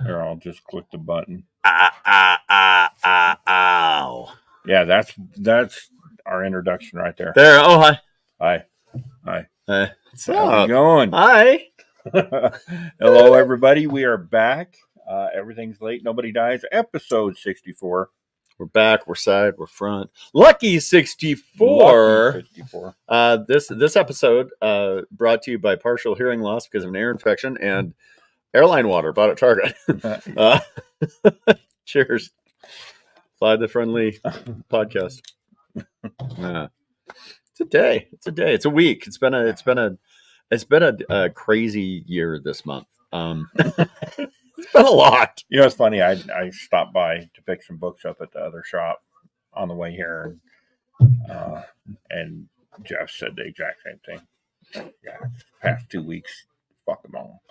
Here, I'll just click the button. Ow. Yeah, that's our introduction right there. There. Oh, hi. Hi. What's How's it up? going? Hi. Hello, everybody. We are back. Everything's late. Nobody dies. Episode 64. We're back. We're side. We're front. Lucky 64. Lucky 64. This episode brought to you by partial hearing loss because of an ear infection and airline water bought at Target. Cheers. Fly the friendly podcast. It's a day. It's a week. It's been a crazy year this month. It's been a lot. You know, it's funny. I stopped by to pick some books up at the other shop on the way here, and Jeff said the exact same thing. Yeah, past 2 weeks, fuck them all.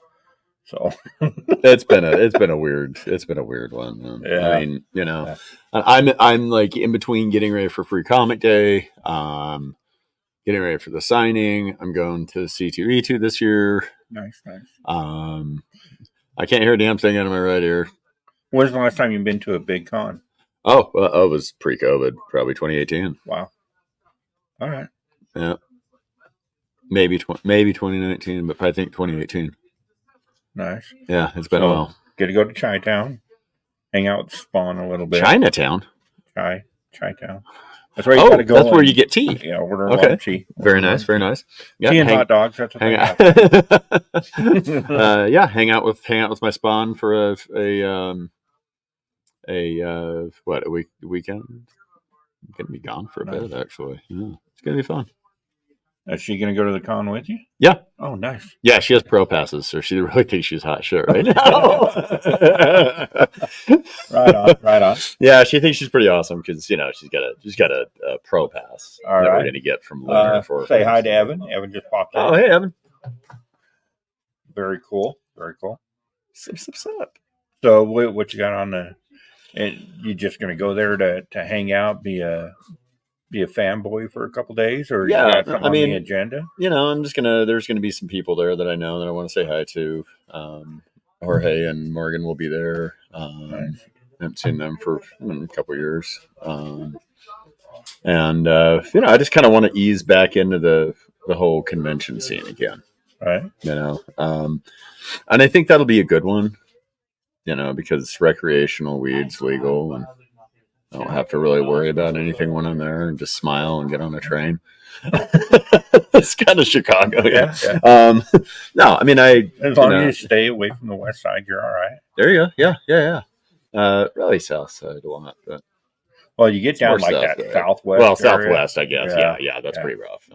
So it's been a weird one. Man. Yeah. I mean, you know, I'm like in between getting ready for Free Comic Day, getting ready for the signing. I'm going to C2E2 this year. Nice. I can't hear a damn thing out of my right ear. When's the last time you've been to a big con? Oh, well, it was pre-COVID, probably 2018. Wow. All right. Yeah. Maybe 2019, but I think 2018. Nice. Yeah, it's been a while. Get to go to Chi-Town, hang out with Spawn a little bit. Chinatown? Chi-Town. That's where you gotta go. That's where you get tea. Yeah, order a lot of tea. Very nice. Yeah, tea and hot dogs. That's what hang out. Yeah, hang out with my Spawn for a weekend. I'm gonna be gone for a bit, actually. Yeah, it's gonna be fun. Is she gonna go to the con with you? Yeah. Oh, nice. Yeah, she has pro passes, so she really thinks she's hot shit right now. Right on. Yeah, she thinks she's pretty awesome because she's got a pro pass All that right. we're gonna get from Lunar for. Say hi to Evan. Evan just popped in. Oh, hey, Evan. Very cool. Sup. So what you got on the? And you just gonna go there to hang out, be a fanboy for a couple days, or Yeah, you got something on the agenda? You know, there's gonna be some people there that I know that I want to say hi to. Jorge and Morgan will be there. Nice. I haven't seen them for a couple years. And I just kind of want to ease back into the whole convention scene again. Right. You know, and I think that'll be a good one. You know, because recreational weed's legal, and I don't have to really worry about anything when I'm there, and just smile and get on a train. It's kind of Chicago, yeah. No, I mean, as long as you stay away from the west side, you're all right. There you go. Yeah. Really south side a lot, but well, you get down like that southwest. Well, southwest, I guess. Yeah, that's pretty rough.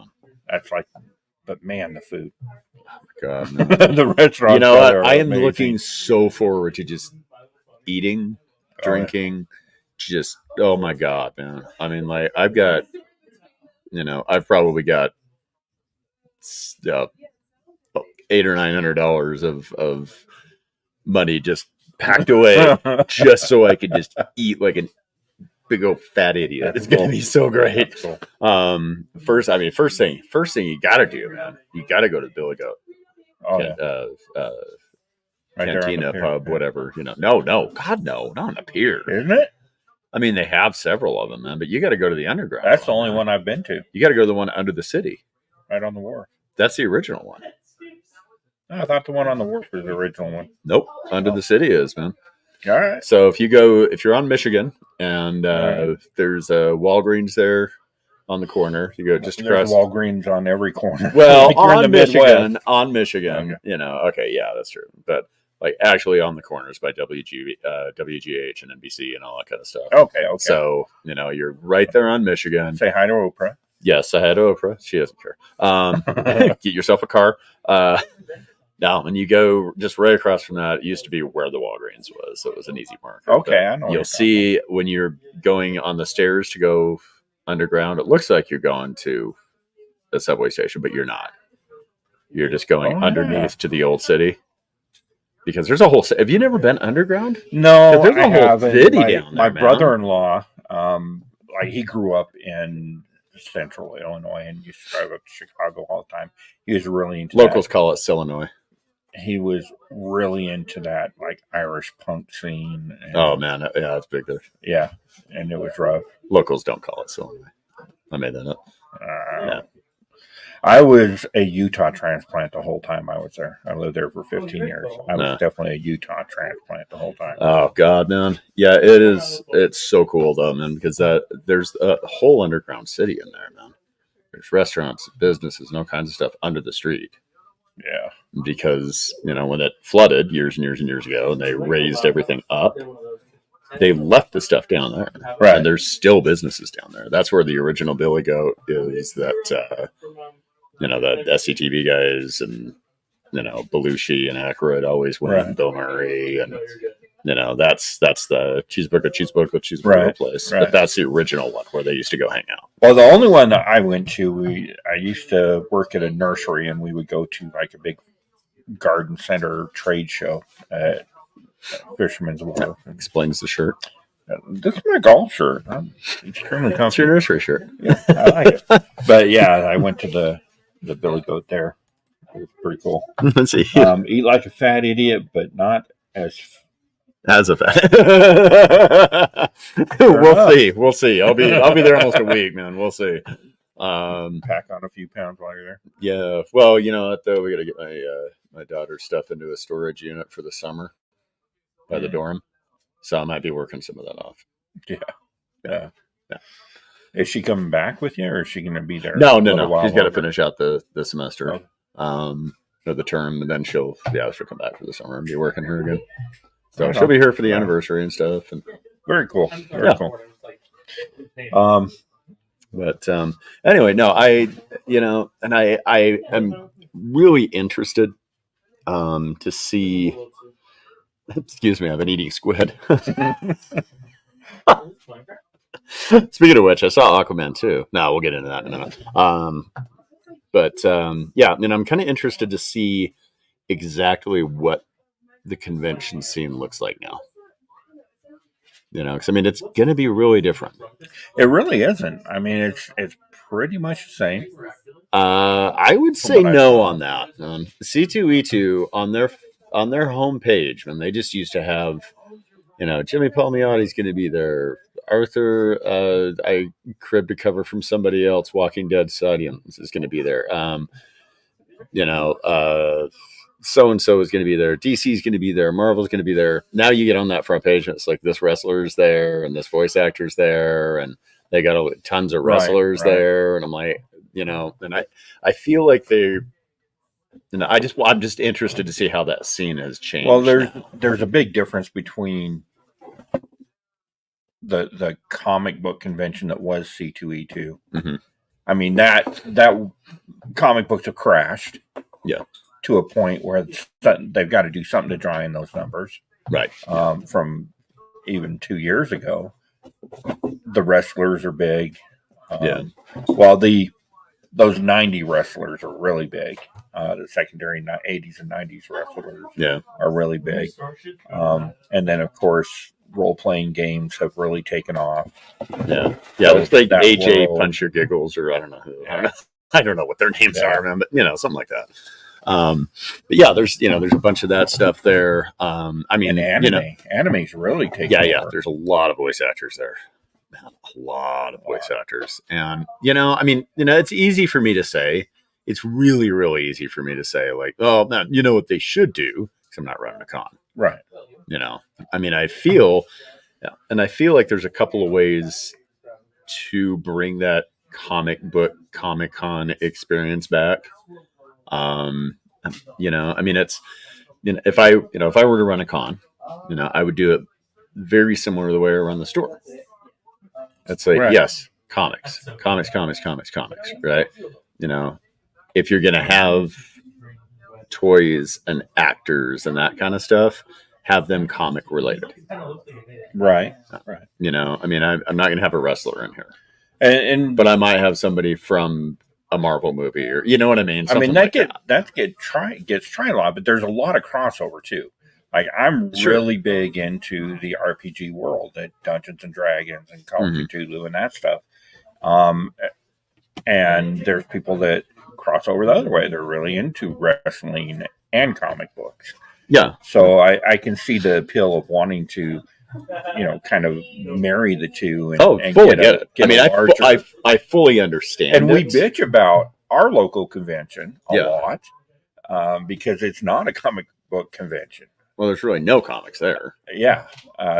That's like, but man, the food. God, no. The restaurant. You know what? I am looking so forward to just eating, drinking, just oh my God, man. I mean, like I've probably got $800 or $900 of money just packed away just so I could just eat like a big old fat idiot. It's gonna be so great. Cool. First thing you gotta do, man, you gotta go to the Billy Goat. Right Cantina, pub, whatever. You know, no, God, no, not on the pier, isn't it? I mean, they have several of them, man, but you got to go to the underground. That's the only one I've been to. You got to go to the one under the city, right on the wharf. That's the original one. I thought the one on the wharf was the original one. Nope, under the city is, man. All right. So if you're on Michigan and there's a Walgreens there on the corner, you go just across. There's Walgreens on every corner. Well, like on Michigan, okay. You know, okay, yeah, that's true. But like actually on the corners by WGH and NBC and all that kind of stuff. Okay. So you're right there on Michigan. Say hi to Oprah. Yes, I had Oprah. She doesn't care. Get yourself a car. No, and you go just right across from that. It used to be where the Walgreens was, so it was an easy mark. Okay, I know. You'll see when you're going on the stairs to go underground, it looks like you're going to the subway station, but you're not. You're just going underneath to the old city. Because there's a whole... Have you never been underground? No, there's a whole city down there, my brother-in-law, like he grew up in central Illinois and used to drive up to Chicago all the time. He was really into Locals call it Illinois. he was really into that like Irish punk scene. And, Oh man, yeah, it's big there. yeah, and it was rough. Locals don't call it so. I made that up. Yeah. I was a Utah transplant the whole time I was there. I lived there for 15 years. I was definitely a Utah transplant the whole time. Oh God, man. Yeah, it is. It's so cool though, man, because there's a whole underground city in there, man. There's restaurants, businesses, and all kinds of stuff under the street. Yeah. Because, when it flooded years and years and years ago and they raised everything up, they left the stuff down there. Right. And there's still businesses down there. That's where the original Billy Goat is, that, the SCTV guys and, Belushi and Aykroyd always went, Right. Bill Murray. And, that's the cheeseburger Right. place. Right. But that's the original one where they used to go hang out. Well, the only one that I went to, I used to work at a nursery, and we would go to like a big garden center trade show at Fisherman's Wharf. Explains the shirt. This is my golf shirt. I'm extremely It's comfortable. your nursery shirt. Yeah, I like it. But yeah, I went to the Billy Goat there. It was pretty cool. Let's see. Eat like a fat idiot, but not as. As a fact. We'll see. I'll be there almost a week, man. We'll see. Pack on a few pounds while you're there. Yeah. Well, we got to get my daughter's stuff into a storage unit for the summer by the dorm, so I might be working some of that off. Yeah. Is she coming back with you, or is she going to be there? No. She's got to finish out the semester, Oh. or the term, and then she'll come back for the summer and be working here again. So Right she'll on. be here for the anniversary and stuff. And Very cool. Very cool. But anyway, no, I am really interested to see. Excuse me, I've been eating squid. Speaking of which, I saw Aquaman too. No, we'll get into that in a minute. I'm kind of interested to see exactly what the convention scene looks like now. Because it's going to be really different. It really isn't. I mean, it's pretty much the same. I would say no on that. C2E2 on their homepage, when they just used to have, Jimmy Palmiotti's going to be there. Arthur, I cribbed a cover from somebody else. Walking Dead Audience is going to be there. So and so is going to be there. DC's going to be there. Marvel's going to be there. Now you get on that front page, and it's like this wrestler's there, and this voice actor's there, and they got tons of wrestlers there. And I'm like, and I feel like they, I'm just interested to see how that scene has changed. Well, there's a big difference between the comic book convention that was C2E2. Mm-hmm. I mean, that comic books have crashed. Yeah. To a point where they've got to do something to draw in those numbers. Right. From even 2 years ago, the wrestlers are big. While those 90 wrestlers are really big. The secondary 80s and 90s wrestlers are really big. And then, of course, role-playing games have really taken off. Yeah. It's like AJ Punch Your Giggles, or I don't know who. I don't know what their names are, man, but something like that. But yeah, there's a bunch of that stuff there. And anime's really taking over. There's a lot of voice actors there. Man, a lot of voice actors. And it's easy for me to say. It's really, really easy for me to say, like, oh man, you know what they should do, because I'm not running a con. Right. I feel like there's a couple of ways to bring that comic book Comic-Con experience back. It's, if I were to run a con, I would do it very similar to the way I run the store. It's like, yes, comics, right? If you're going to have toys and actors and that kind of stuff, have them comic related. Right. I'm not going to have a wrestler in here. But I might have somebody from a Marvel movie, or you know what I mean? That gets tried a lot, but there's a lot of crossover too. Like, I'm really big into the RPG world, at Dungeons and Dragons and Call of Cthulhu and that stuff. And there's people that cross over the other way. They're really into wrestling and comic books. Yeah. So I can see the appeal of wanting to, kind of marry the two. And fully get it. I mean, larger. I fully understand. And we bitch about our local convention a Yeah. lot because it's not a comic book convention. Well, there's really no comics there. Yeah.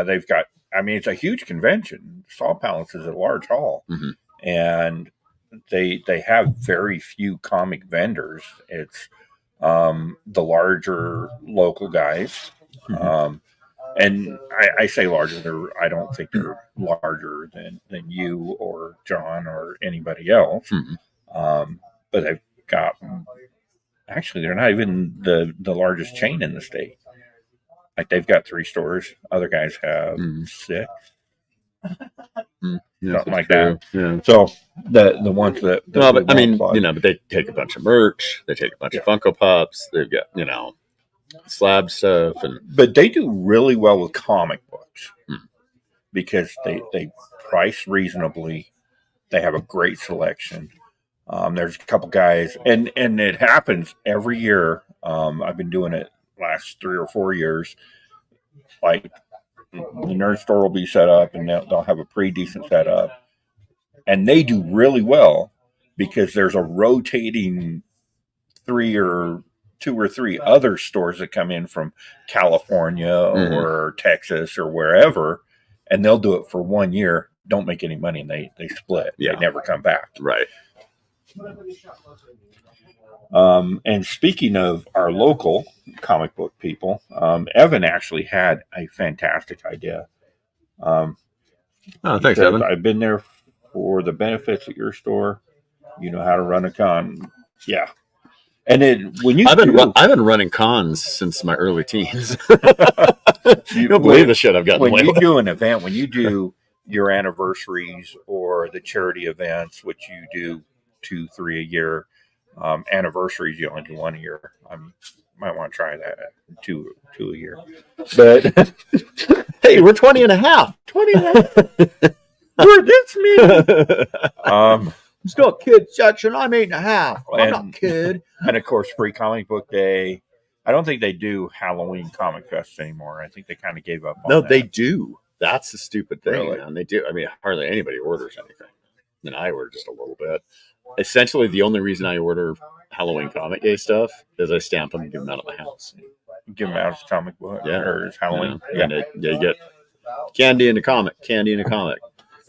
They've got, I mean, it's a huge convention. Saw Palace is a large hall. Mm-hmm. And they have very few comic vendors. It's the larger local guys. Mm-hmm. And I say larger. I don't think they're larger than you or John or anybody else. Mm-hmm. But they've got, actually, they're not even the largest chain in the state. Like, they've got 3 stores. Other guys have 6. Yeah, something like that. Yeah. So the ones that no, but I mean, but they take a bunch of merch. They take a bunch of Funko Pops. They've got slab stuff, but they do really well with comic books because they price reasonably. They have a great selection. There's a couple guys, and it happens every year. I've been doing it last 3 or 4 years. Like, the nerd store will be set up, and they'll have a pretty decent setup, and they do really well because there's a rotating 2 or 3 other stores that come in from California or Texas or wherever, and they'll do it for 1 year, don't make any money, and they split. They never come back. Right. And speaking of our local comic book people, Evan actually had a fantastic idea. Thanks, Evan. I've been there for the benefits at your store. You know how to run a con. Yeah. And I've been running cons since my early teens. You don't believe the shit I've gotten when away you with. do an event, when you do your anniversaries or the charity events, which you do 2, 3 a year, anniversaries you only do 1 a year. Might want to try that 2 a year. But hey, we're 20 and a half. 20 and a half. That's me. It's not kid section. I'm 8.5. I'm not kid. And of course, Free Comic Book Day. I don't think they do Halloween Comic Fest anymore. I think they kind of gave up on that. They do. That's the stupid thing, Really? man. They do. I mean, hardly anybody orders anything. And I order just a little bit. Essentially, the only reason I order Halloween Comic Day stuff is I stamp them and give them out of my house. Give them out as comic book? Yeah. Or as Halloween? Yeah. And they get candy in a comic.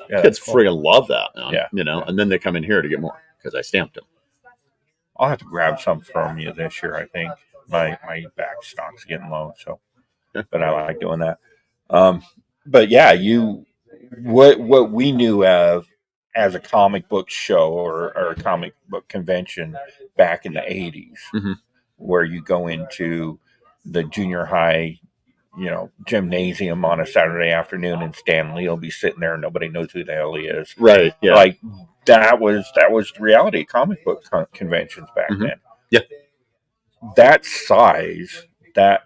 Yeah, kids friggin' love that now. Yeah. And then they come in here to get more because I stamped them. I'll have to grab some from you this year, I think. My back stock's getting low, so but I like doing that. But yeah, what we knew of as a comic book show or a comic book convention back in the 80s, where you go into the junior high, gymnasium on a Saturday afternoon, and Stan Lee will be sitting there and nobody knows who the hell he is. Right. Yeah. Like that was the reality of comic book conventions back then. Yeah. That size,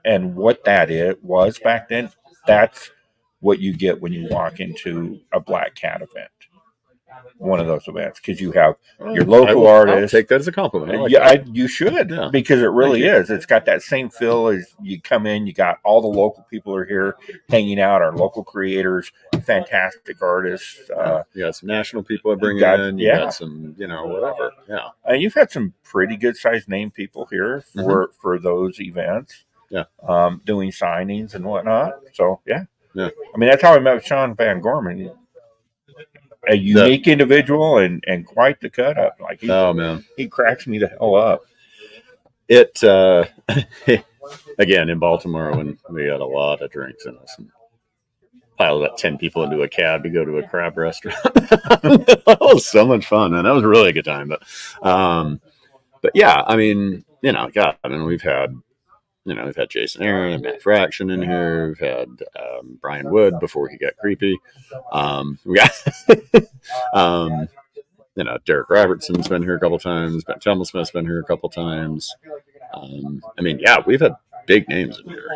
and what that was back then, that's what you get when you walk into a Black Cat event. One of those events, because you have your local artists. I'll take that as a compliment. You should, because it really is. It's got that same feel as you come in. You got all the local people are here hanging out. Our local creators, fantastic artists. You got some national people I bring in. You got some, whatever. Yeah, and you've had some pretty good sized name people here for those events. Yeah, doing signings and whatnot. So yeah. I mean, that's how I met Sean Van Gorman. A unique individual and quite the cut up. Like he cracks me the hell up. It again in Baltimore when we had a lot of drinks in us and piled about 10 people into a cab to go to a crab restaurant. That was so much fun, man. That was really a good time. But yeah, I mean, God, I mean, we've had Jason Aaron and Matt Fraction in here. We've had Brian Wood before he got creepy. We got, Derek Robertson's been here a couple times. Ben Templesmith's been here a couple times. I mean, yeah, we've had big names in here.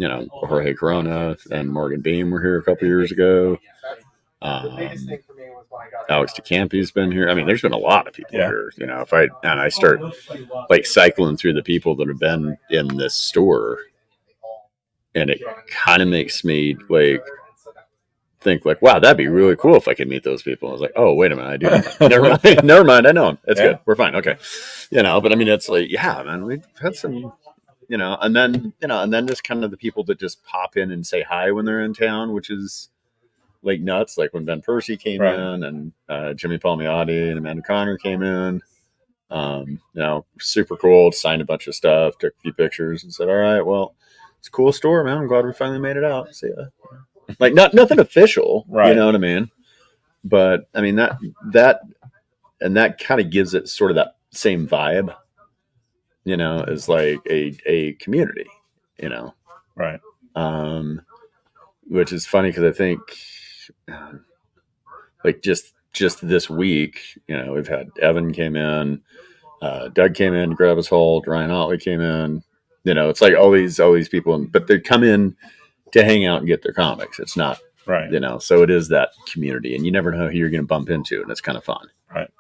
Jorge Corona and Morgan Beam were here a couple years ago. Alex DeCampi's been here. I mean, there's been a lot of people Yeah. here. You know, if I start like cycling through the people that have been in this store, and it kind of makes me like think like, wow, that'd be really cool if I could meet those people. I was like, oh, wait a minute, I do. Never mind. I know them. It's good. We're fine. Okay. You know, but I mean, it's like, yeah, man, we've had some, and then just kind of the people that just pop in and say hi when they're in town, which is like nuts. Like when Ben Percy came in, and Jimmy Palmiotti and Amanda Connor came in. Super cool. Signed a bunch of stuff, took a few pictures, and said, all right, well, it's a cool store, man. I'm glad we finally made it out. See ya. Like nothing official, Right. You know what I mean? But I mean that kind of gives it sort of that same vibe, as like a community, Right. Which is funny because I think, like just this week, we've had Evan came in, Doug came in, Gravis Holt, Ryan Otley came in. It's like all these people, but they come in to hang out and get their comics. It's not, right. So it is that community, and you never know who you're going to bump into, and it's kind of fun. Right.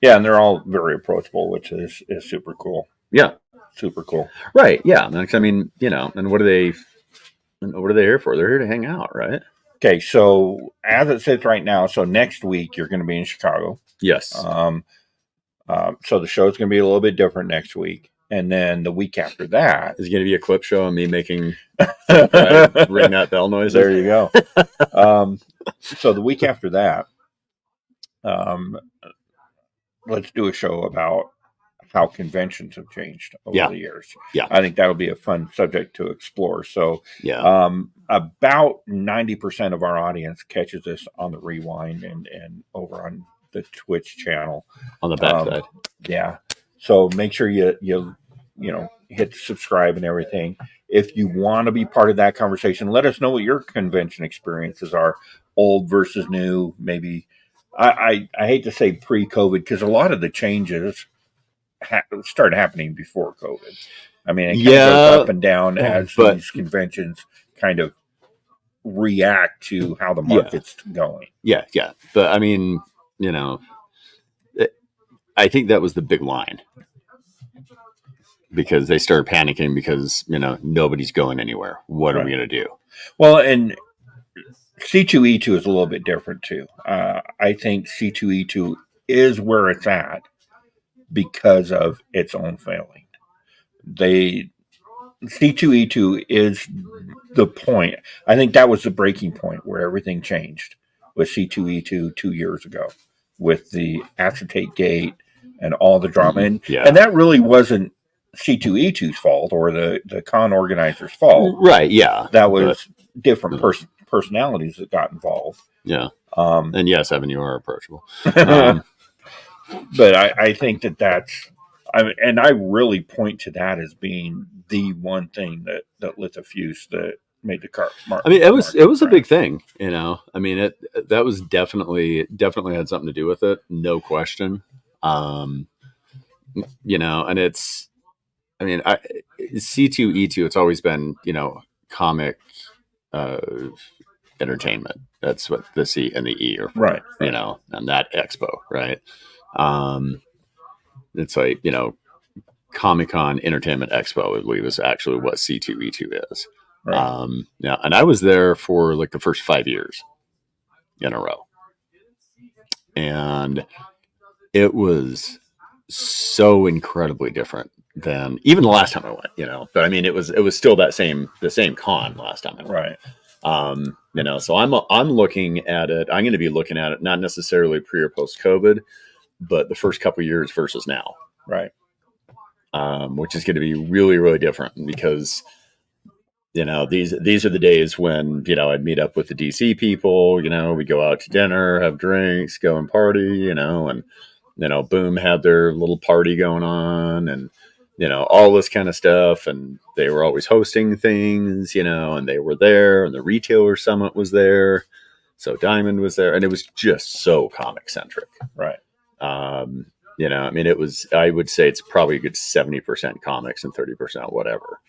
Yeah, and they're all very approachable, which is super cool. Yeah. Super cool. Right. Yeah. I mean, and what are they here for? They're here to hang out, right? Okay. So as it sits right now, so next week you're going to be in Chicago. Yes. So the show's going to be a little bit different next week. And then the week after that is going to be a clip show of me making ring that bell noise. There you go. So the week after that, let's do a show about how conventions have changed over the years. Yeah. I think that'll be a fun subject to explore. So about 90% of our audience catches this on the rewind and over on the Twitch channel. On the backside. Yeah. So make sure you hit subscribe and everything. If you want to be part of that conversation, let us know what your convention experiences are, old versus new. Maybe I hate to say pre-COVID, because a lot of the changes started happening before COVID. I mean, it goes up and down as these conventions kind of react to how the market's going. Yeah. But I mean, I think that was the big line. Because they started panicking because, nobody's going anywhere. What are we going to do? Well, and C2E2 is a little bit different too. I think C2E2 is where it's at because of its own failing. C2E2 is the point. I think that was the breaking point where everything changed with C2E2 2 years ago with the acetate gate and all the drama. And that really wasn't C2E2's fault or the con organizer's fault. Right, yeah. That was different personalities that got involved. Yeah. And yes, Evan, you are approachable. But I think that's, and I really point to that as being the one thing that lit the fuse that made the car. I mean, it was a big thing, I mean, that was definitely had something to do with it. No question. And it's, I mean, C2E2, it's always been, comic entertainment. That's what the C and the E are for, right. And that expo, right? It's like, Comic-Con Entertainment Expo, I believe, is actually what C2E2 is. Right. And I was there for like the first 5 years in a row. And it was so incredibly different than even the last time I went, but I mean, it was still the same con last time I went. Right. So I'm looking at it. I'm going to be looking at it, not necessarily pre or post COVID, but the first couple of years versus now. Right. Which is going to be really, really different because, these are the days when, I'd meet up with the DC people, we go out to dinner, have drinks, go and party, and, Boom had their little party going on and, all this kind of stuff. And they were always hosting things, and they were there and the retailer summit was there. So Diamond was there and it was just so comic centric. Right. I mean, I would say it's probably a good 70% comics and 30% whatever.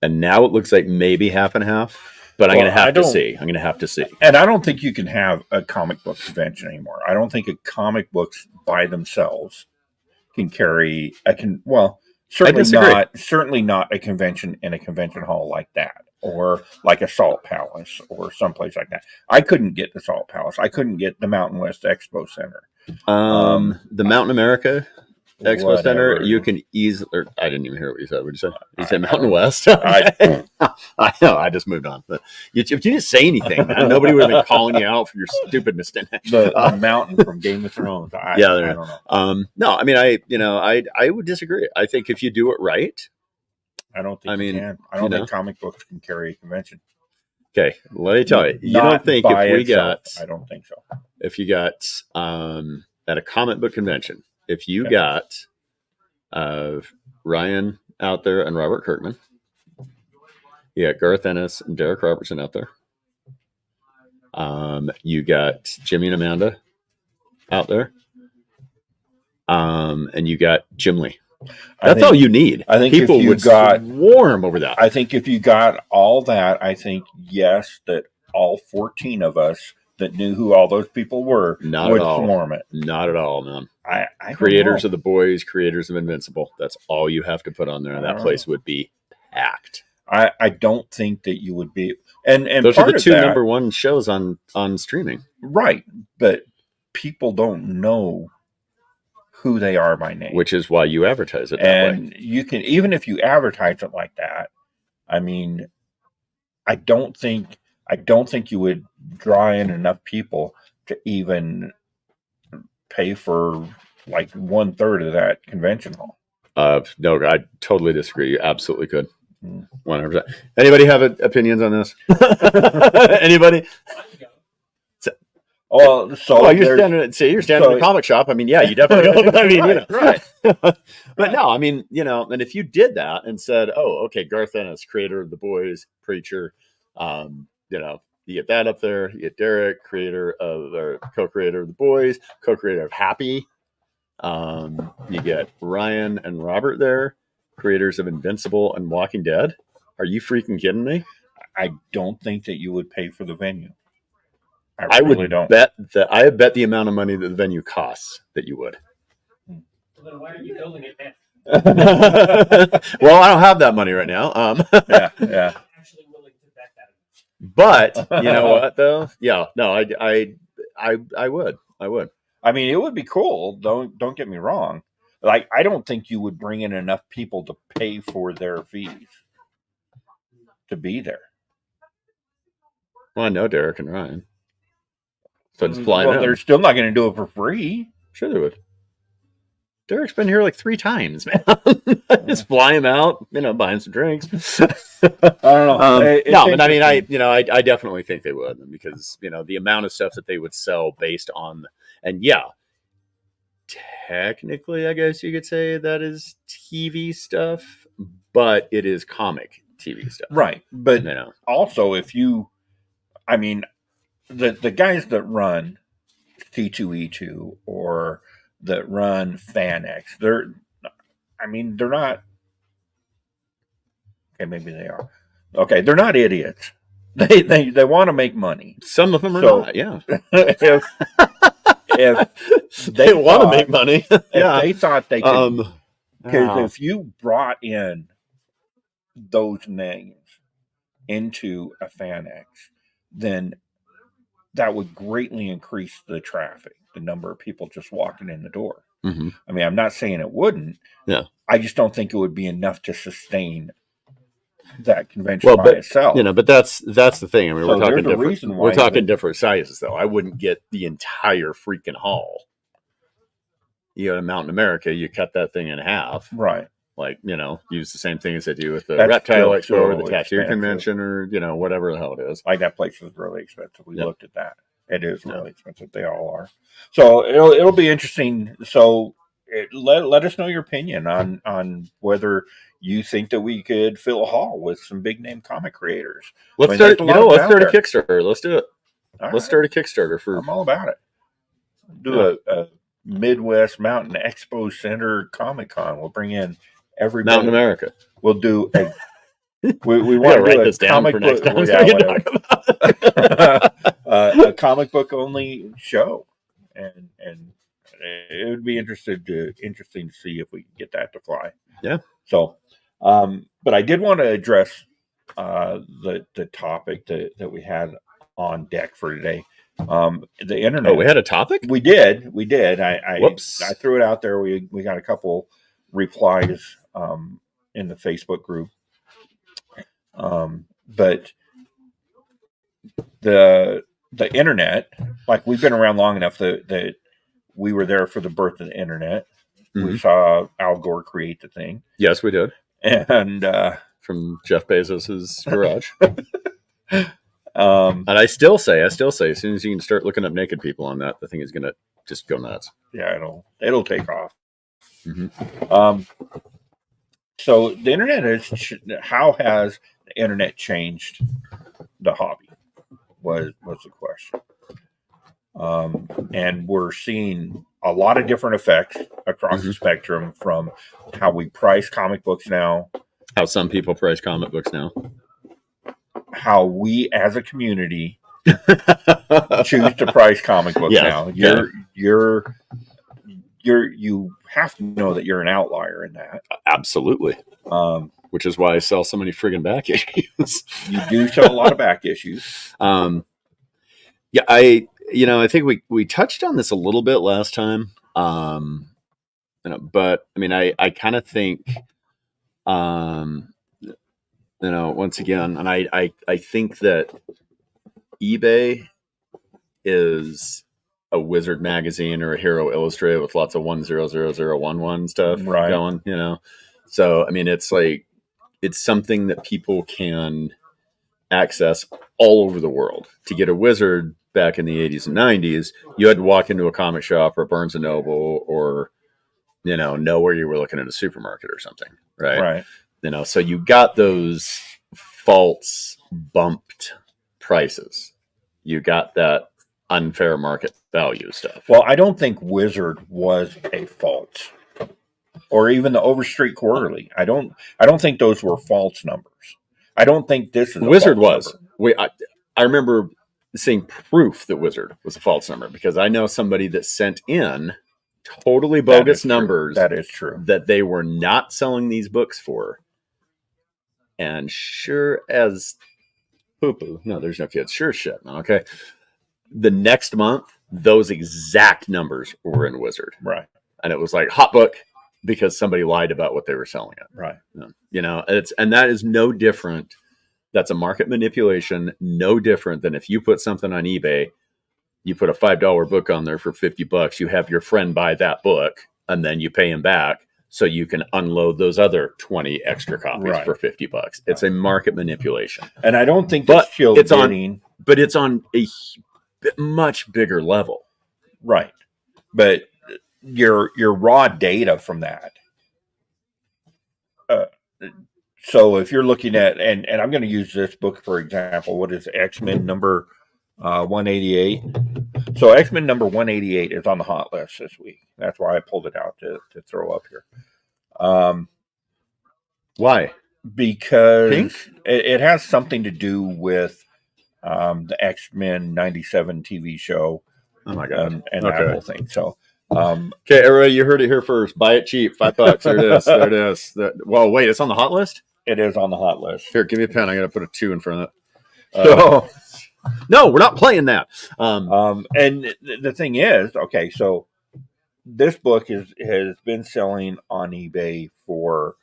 And now it looks like maybe half and half. But I'm Well, going to I have to don't- see. I'm going to have to see. And I don't think you can have a comic book convention anymore. I don't think comic books by themselves can carry certainly not a convention in a convention hall like that, or like a Salt Palace or someplace like that. I couldn't get the Salt Palace. I couldn't get the Mountain West Expo Center. The Mountain America Expo Center, Whatever. you can easily. I didn't even hear what you said. What did you say? You said I Mountain don't- West. I- I know. I just moved on. But if you didn't say anything, man, nobody would have been calling you out for your stupidness. the mountain from Game of Thrones. I don't know. No, I mean, I would disagree. I think if you do it right. I don't think I mean, you can. I don't you think comic books can carry a convention. Okay, let me tell you. You Not don't think by if we itself. got, I don't think so. if you got at a comic book convention, if you Okay. got Ryan out there and Robert Kirkman, you got Garth Ennis and Derek Robertson out there. You got Jimmy and Amanda out there. And you got Jim Lee. That's all you need. I think if people you would got- swarm over that. I think if you got all that, I think yes, that all 14 of us that knew who all those people were Not would at all. swarm it. Not at all, man. I don't Creators know. of the Boys, creators of Invincible. That's all you have to put on there. I That don't place would be packed. I don't think that you would be, and Those are part the of two that- number one shows on streaming. right, but people don't know who they are by name, Which is why you advertise it that way. and you can, even if you advertise it like that, I mean, I don't think you would draw in enough people to even pay for like 1/3 of that convention hall. No, I totally disagree. You absolutely could. Mm. 100%. Anybody have opinions on this? Anybody? Oh, so Oh, you're there's- standing in a comic shop. I mean, yeah, you definitely. I mean, Right. But no, I mean, and if you did that and said, "Oh, okay, Garth Ennis, creator of The Boys, preacher," you get that up there. You get Derek, co-creator of The Boys, co-creator of Happy. You get Ryan and Robert there, creators of Invincible and Walking Dead. Are you freaking kidding me? I don't think that you would pay for the venue. I really would don't. bet that I bet the amount of money that the venue costs that you would. Well, then why are you building it now? Well, I don't have that money right now. Yeah. I'm actually willing to bet that. But you know what though? Yeah, no, I would. I mean, it would be cool. Don't get me wrong. Like, I don't think you would bring in enough people to pay for their fees to be there. Well, I know Derek and Ryan. So just fly Well, them. they're still not going to do it for free. Sure they would. Derek's been here like 3 times, man. Just fly him out, buy him some drinks. I don't know. No, but I mean, I definitely think they would, because the amount of stuff that they would sell based on, and yeah, technically, I guess you could say that is TV stuff, but it is comic TV stuff, right. But You know, also, the guys that run C2E2 or that run FanX, they're not. Okay, maybe they are. Okay, they're not idiots. They want to make money. some of them are So- not. Yeah, if they want to thought- make money. if Yeah. they thought they could, because wow. if you brought in those names into a FanX, then that would greatly increase the traffic, the number of people just walking in the door. Mhm. I mean, I'm not saying it wouldn't. Yeah. I just don't think it would be enough to sustain that convention Well, by but, itself. but that's the thing. I mean, So we're talking there's a different. reason why We're talking that- different sizes, though. I wouldn't get the entire freaking hall. You go to Mountain America, you cut that thing in half. Right. Like, use the same thing as they do with the That's Reptile Expo still or the so Tattoo expensive. Convention or, whatever the hell it is. Like, that place is really expensive. We Yeah. looked at that. It is Yeah. really expensive. They all are. So it'll be interesting. So let us know your opinion on whether you think that we could fill a hall with some big name comic creators. Let's mean, start. there's a lot of Let's them start a out there. Kickstarter. Let's do it. All Let's right. start a Kickstarter for. I'm all about it. Do a Midwest Mountain Expo Center Comic Con. We'll bring in everybody. Mountain America. We'll do a we I want gotta to write do a this down comic for next book. time. So Yeah, we can whatever. talk about it. A comic book only show, and it would be interesting to see if we can get that to fly. Yeah. So, but I did want to address the topic that we had on deck for today. The internet. Oh, we had a topic? We did. Whoops. I threw it out there. We got a couple replies in the Facebook group. But the internet, like, we've been around long enough that we were there for the birth of the internet. Mm-hmm. We saw Al Gore create the thing. Yes, we did. And from Jeff Bezos's garage. and I still say, as soon as you can start looking up naked people on that, the thing is going to just go nuts. Yeah, it'll take off. Mm-hmm. So the internet how has the internet changed the hobby? Was the question. And we're seeing a lot of different effects across the spectrum, from how we price comic books now, how some people price comic books now, how we as a community choose to price comic books now. You have to know that you're an outlier in that. Absolutely. Which is why I sell so many friggin' back issues. You do sell a lot of back issues. Yeah, I think we touched on this a little bit last time. But I mean, I kind of think, once again, and I think that eBay is a Wizard magazine or a Hero Illustrated with lots of 100011 stuff going, So I mean, it's like, it's something that people can access all over the world. To get a Wizard back in the 80s and 90s, you had to walk into a comic shop or Barnes and Noble, or know where you were looking at a supermarket or something, right? So you got those false bumped prices. You got that unfair market value stuff. Well, I don't think Wizard was a false, or even the Overstreet Quarterly. I don't think those were false numbers. I don't think this is a Wizard false was. number. I remember seeing proof that Wizard was a false number, because I know somebody that sent in totally bogus numbers. That is true. That they were not selling these books for. And sure as poo-poo, no, there's no kids. Sure shit, man. Okay. The next month, those exact numbers were in Wizard. Right. And it was like hot book, because somebody lied about what they were selling it. Right. And that is no different. That's a market manipulation, no different than if you put something on eBay, you put a $5 book on there for $50, you have your friend buy that book, and then you pay him back so you can unload those other 20 extra copies for $50. It's a market manipulation. And I don't think but it's on a much bigger level. Right. But your raw data from that. So if you're looking at, and I'm going to use this book for example, what is X-Men number 188? So X-Men number 188 is on the hot list this week. That's why I pulled it out to throw up here. Why? Because it has something to do with the X-Men 97 TV show. Oh my God. And that whole thing. So, okay, everybody, you heard it here first. Buy it cheap, $5. There it is. There it is. Well, wait, it's on the hot list? It is on the hot list. Here, give me a pen. I got to put a 2 in front of it. No, we're not playing that. And the thing is, okay, so this book has been selling on eBay for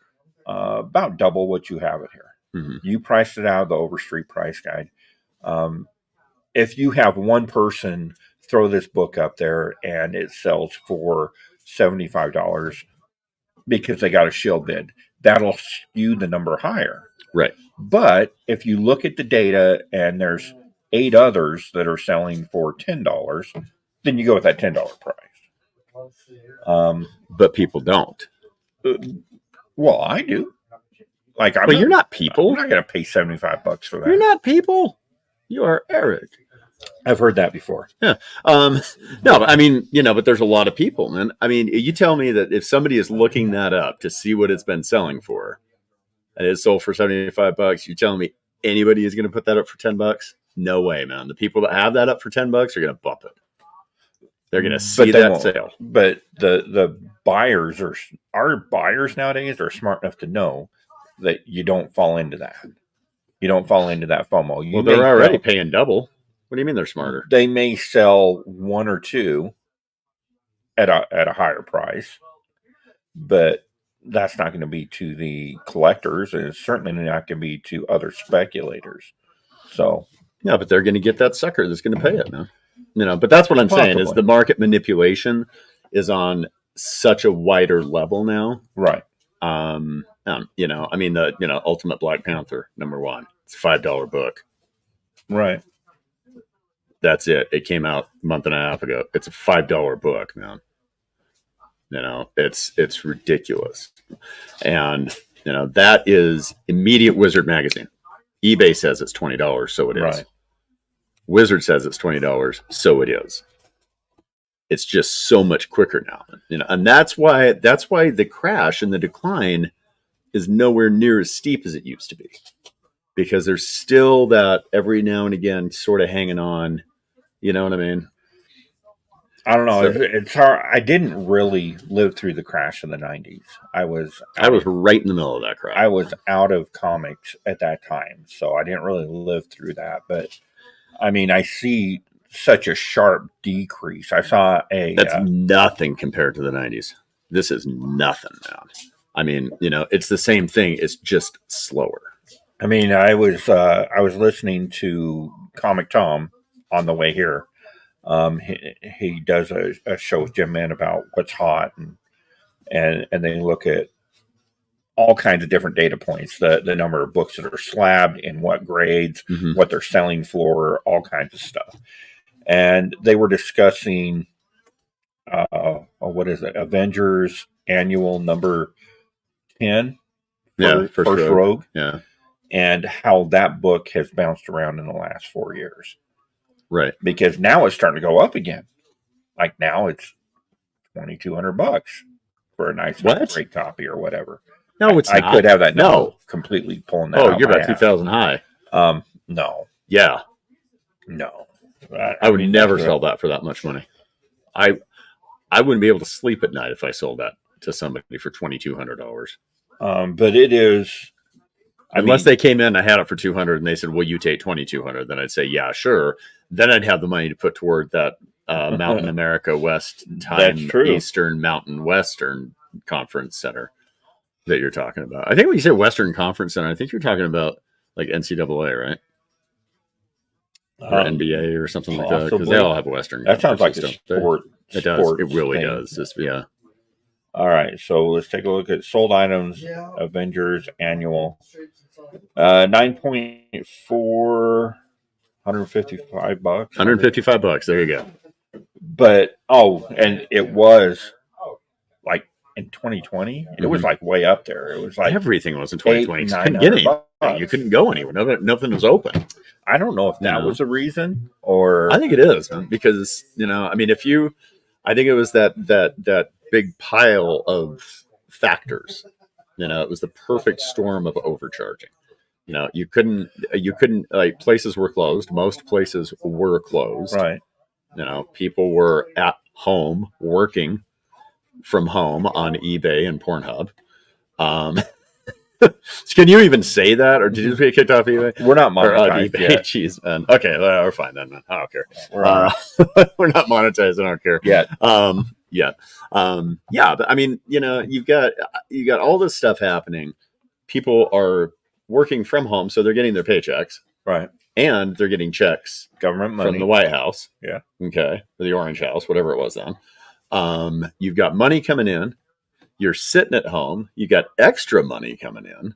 about double what you have it here. Mm-hmm. You priced it out of the Overstreet price guide. If you have one person throw this book up there and it sells for $75 because they got a shill bid, that'll skew the number higher. Right. But if you look at the data and there's 8 others that are selling for $10, then you go with that $10 price. But people don't. Well, I do. Like, you're not people. I'm not going to pay $75 for that. You're not people. You are Eric. I've heard that before. Yeah. No, I mean, but there's a lot of people, man. I mean, you tell me that if somebody is looking that up to see what it's been selling for, and it sold for $75. You're telling me anybody is going to put that up for $10? No way, man. The people that have that up for $10 are going to bump it. They're going to see But they that won't. sale. But the buyers our buyers nowadays are smart enough to know that you don't fall into that. You don't fall into that FOMO. Well, they're already paying double. What do you mean they're smarter? They may sell one or two at a higher price, but that's not going to be to the collectors, and it's certainly not going to be to other speculators. So Yeah, but they're going to get that sucker that's going to pay it, man. But that's what I'm saying is Possibly. the market manipulation is on such a wider level now. right, I mean, the Ultimate Black Panther #1. It's a $5 book. right. That's it. It came out a month and a half ago. It's a $5 book, man. It's ridiculous. And, that is immediate Wizard magazine. eBay says it's $20, so it is. Right. Wizard says it's $20, so it is. It's just so much quicker now. And that's why the crash and the decline is nowhere near as steep as it used to be. Because there's still that every now and again sort of hanging on. You know what I mean? I don't know. So- It's hard. I didn't really live through the crash in the 90s. I was right in the middle of that crash. I was out of comics at that time, so I didn't really live through that. But I mean, I see such a sharp decrease. I saw That's nothing compared to the 90s. This is nothing, man. I mean, it's the same thing. It's just slower. I mean, I was listening to Comic Tom on the way here. He does a show with Jim Mann about what's hot, and they look at all kinds of different data points, the number of books that are slabbed, in what grades, Mm-hmm. what they're selling for, all kinds of stuff. And they were discussing, what is it, Avengers Annual number 10? Yeah, First Rogue. Yeah, And how that book has bounced around in the last 4 years. right. Because now it's starting to go up again. Like now it's $2,200 for a nice What? great copy or whatever. No, it's I not. could have that number No. completely pulling that Oh, out you're my about ass. 2,000 high. No. Yeah, I I would mean, never that's- sell that for that much money. I wouldn't be able to sleep at night if I sold that to somebody for $2,200. But it is. Unless they came in, I had it for 200, and they said, "Will you take 2,200?" Then I'd say, "Yeah, sure." Then I'd have the money to put toward that Mountain America West Time That's true. Eastern Mountain Western Conference Center that you're talking about. I think when you say Western Conference Center, I think you're talking about like NCAA, right? Or NBA or something like that, because possibly. they all have Western. That sounds like a conferences, don't they? sport. It does. sports It really thing. does. Yeah. All right, so let's take a look at sold items. Avengers Annual, 9.4, $155. $155. There you go. But and it was like in 2020, it was like way up there. It was like Everything was in 2020. You couldn't get $800-900 anything. You couldn't go anywhere. Nothing was open. I don't know if that No. was a reason or I think it is, man, because I mean, I think it was that big pile of factors. It was the perfect storm of overcharging. You couldn't like places were closed. Most places were closed. right. People were at home working from home on eBay and Pornhub. Can you even say that, or did you just get kicked off eBay? We're not Or on monetized eBay? yet. Jeez, man. Okay, we're fine then, man. I don't care. We're not We're not monetized. I don't care. yet. Yeah. But I mean, you've got all this stuff happening. People are working from home, so they're getting their paychecks, Right. and they're getting checks Government money. from the White House. Yeah. Okay. Or the Orange House, whatever it was then. You've got money coming in. You're sitting at home. You got extra money coming in,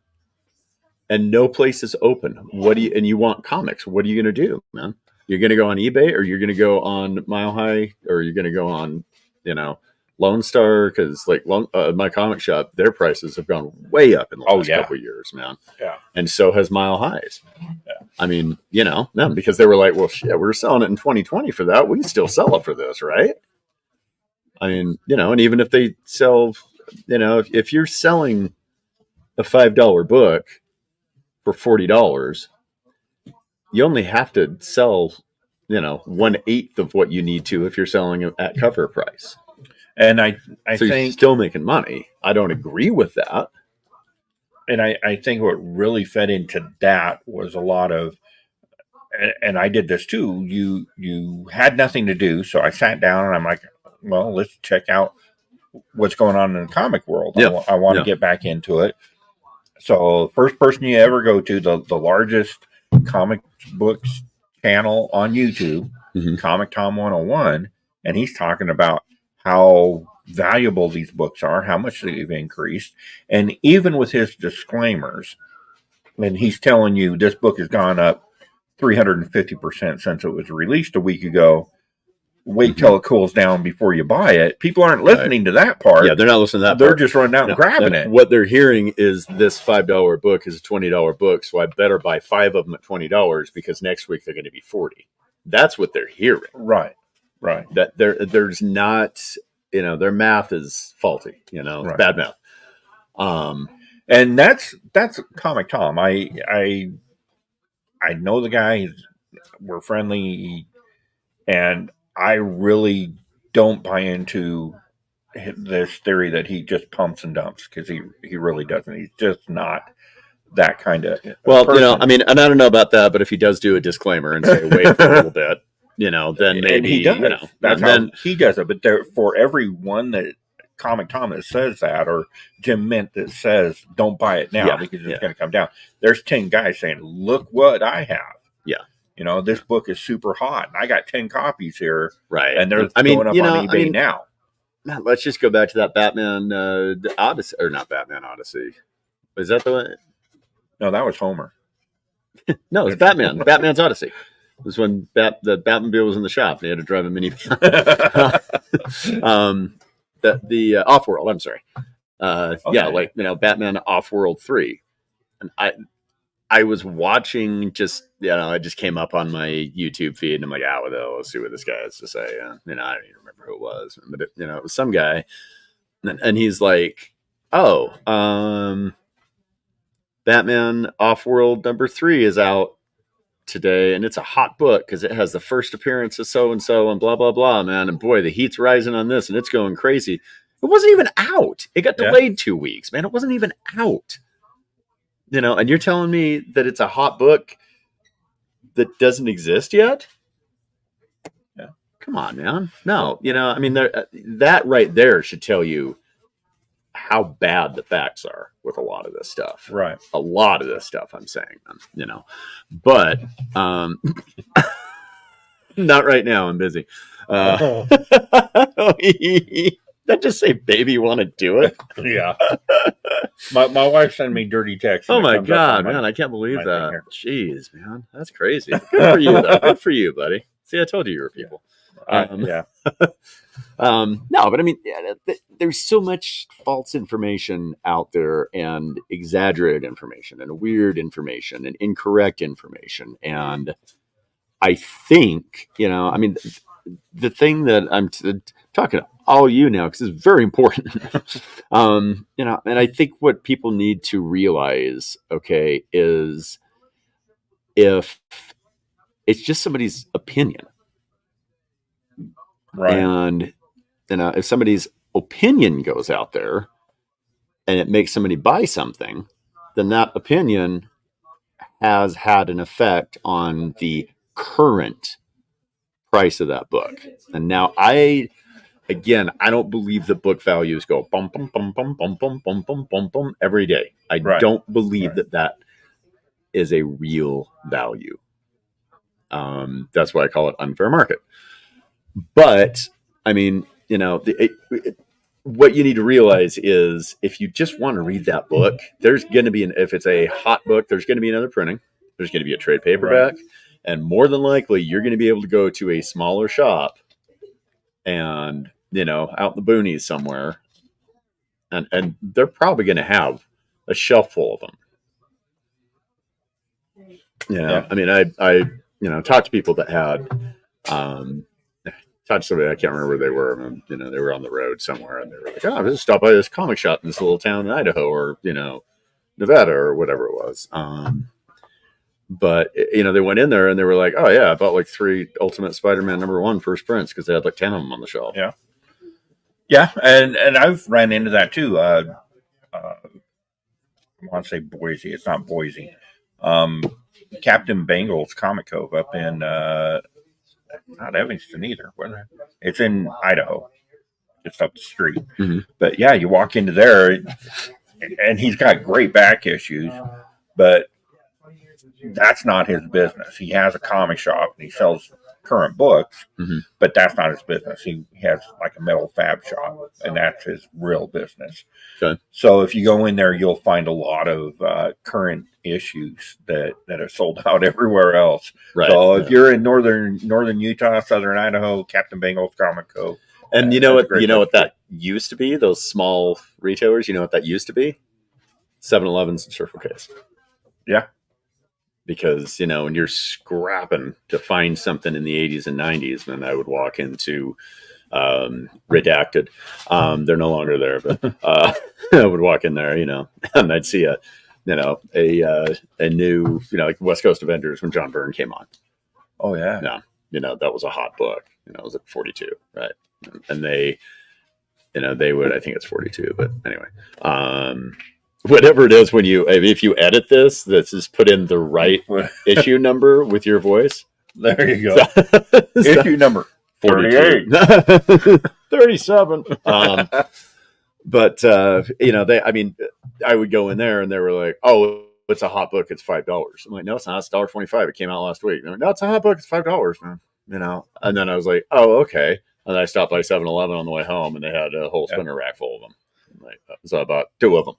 and no place is open. And you want comics? What are you going to do, man? You're going to go on eBay, or you're going to go on Mile High, or you're going to go on, Lone Star, because my comic shop, their prices have gone way up in the last couple of years, man. Yeah. And so has Mile High's. Yeah. I mean, no, because they were like, well, shit, we're selling it in 2020 for that. We can still sell it for this, right? I mean, and even if they sell, if you're selling a $5 book for $40, you only have to sell, 1/8 of what you need to if you're selling it at cover price. And I So you're think, still making money. I don't agree with that. and I think what really fed into that was a lot of, and I did this too. You had nothing to do, so I sat down and I'm like, well, let's check out what's going on in the comic world. Yeah. I want to Yeah. get back into it. So, first person you ever go to, the largest comic books channel on YouTube, Mhm. Comic Tom 101, and he's talking about how valuable these books are, how much they've increased, and even with his disclaimers, and he's telling you this book has gone up 350% since it was released a week ago. Wait till it cools down before you buy it. People aren't listening to that part. Yeah, they're not listening to that They're part. just running out and grabbing it. What they're hearing is this $5 book is a $20 book, so I better buy 5 of them at $20 because next week they're going to be $40. That's what they're hearing. Right. That there's not, their math is faulty. Right. Bad math. And that's Comic Tom. I know the guy. We're friendly, and I really don't buy into this theory that he just pumps and dumps, because he really doesn't. He's just not that kind of Well, person. and I don't know about that, but if he does do a disclaimer and say wait for a little bit, then maybe and he does. That's then how he does it. But there, for every one that Comic Tom that says that, or Jim Mint that says don't buy it now because it's going to come down, there's 10 guys saying, look what I have. Yeah. This book is super hot. I got 10 copies here, right, and they're going up on eBay now. Let's just go back to that Batman Odyssey, or not Batman Odyssey. Is that the one? No, that was Homer. No, it's Batman. Batman's Odyssey. It was when the Batmobile was in the shop. They had to drive a minivan. The Off-World. I'm sorry. Okay. Batman Off-World 3, and I was watching I just came up on my YouTube feed and I'm like, let's see what this guy has to say. I don't even remember who it was, but it was some guy, and he's like, Batman Off-World #3 is out today, and it's a hot book because it has the first appearance of so and so and blah blah blah, man. And boy, the heat's rising on this, and it's going crazy. It wasn't even out. It got delayed 2 weeks, man. It wasn't even out. And you're telling me that it's a hot book that doesn't exist yet? Yeah. Come on, man. No, that right there should tell you how bad the facts are with a lot of this stuff. Right. A lot of this stuff, I'm saying, but not right now. I'm busy. That just say baby want to do it? Yeah. My wife sent me dirty texts. Oh my God, man. I can't believe that. Jeez, man. That's crazy. Good for you, though. Good for you, buddy. See, I told you you were people. Yeah. No, but there's so much false information out there, and exaggerated information, and weird information, and incorrect information. And I think, the thing that I'm talking to all you now, because it's very important, and I think what people need to realize, is if it's just somebody's opinion, Right. and if somebody's opinion goes out there and it makes somebody buy something, then that opinion has had an effect on the current price of that book. And now I don't believe that book values go bum bum bum bum bum bum bum bum bum bum every day. I don't believe that is a real value. That's why I call it unfair market. But what you need to realize is, if you just want to read that book, there's going to be if it's a hot book, there's going to be another printing. There's going to be a trade paperback, and more than likely, you're going to be able to go to a smaller shop and out in the boonies somewhere, and they're probably going to have a shelf full of them. I talked to people that had talked to somebody, I can't remember where they were. They were on the road somewhere, and they were like, "Oh, let's stop by this comic shop in this little town in Idaho," or Nevada or whatever it was. But they went in there and they were like, "Oh yeah, I bought like 3 Ultimate Spider-Man #1 first prints because they had like 10 of them on the shelf." Yeah. Yeah, and I've ran into that too. I want to say Boise. It's not Boise. Captain Bengal's Comic Cove up in not Evanston either. It's in Idaho, just up the street. Mhm. But yeah, you walk into there, and he's got great back issues, but that's not his business. He has a comic shop and he sells current books, Mhm. but that's not his business. He has like a metal fab shop, and that's his real business. Okay. So if you go in there, you'll find a lot of current issues that are sold out everywhere else. Right. So if you're in northern Utah, southern Idaho, Captain Bengal's Comic Cove. And you that's know a great what place. that used to be? Those small retailers. You know what that used to be? 7-Elevens and Circle K's. Yeah. Because when you're scrapping to find something in the 80s and 90s, then I would walk into Redacted. They're no longer there, but I would walk in there, and I'd see a new, like West Coast Avengers when John Byrne came on. Oh yeah. That was a hot book. It was at 42, right? And they would, I think it's 42, but anyway, whatever it is, if you edit this is put in the right issue number with your voice. There you go. Issue number 48. 37. But I would go in there and they were like, "Oh, it's a hot book. It's $5." I'm like, "No, it's not. It's $1.25. It came out last week." They're like, "No, it's a hot book. It's $5, man." And then I was like, "Oh, okay." And I stopped by 7-Eleven on the way home, and they had a whole spinner rack full of them. So I bought 2 of them.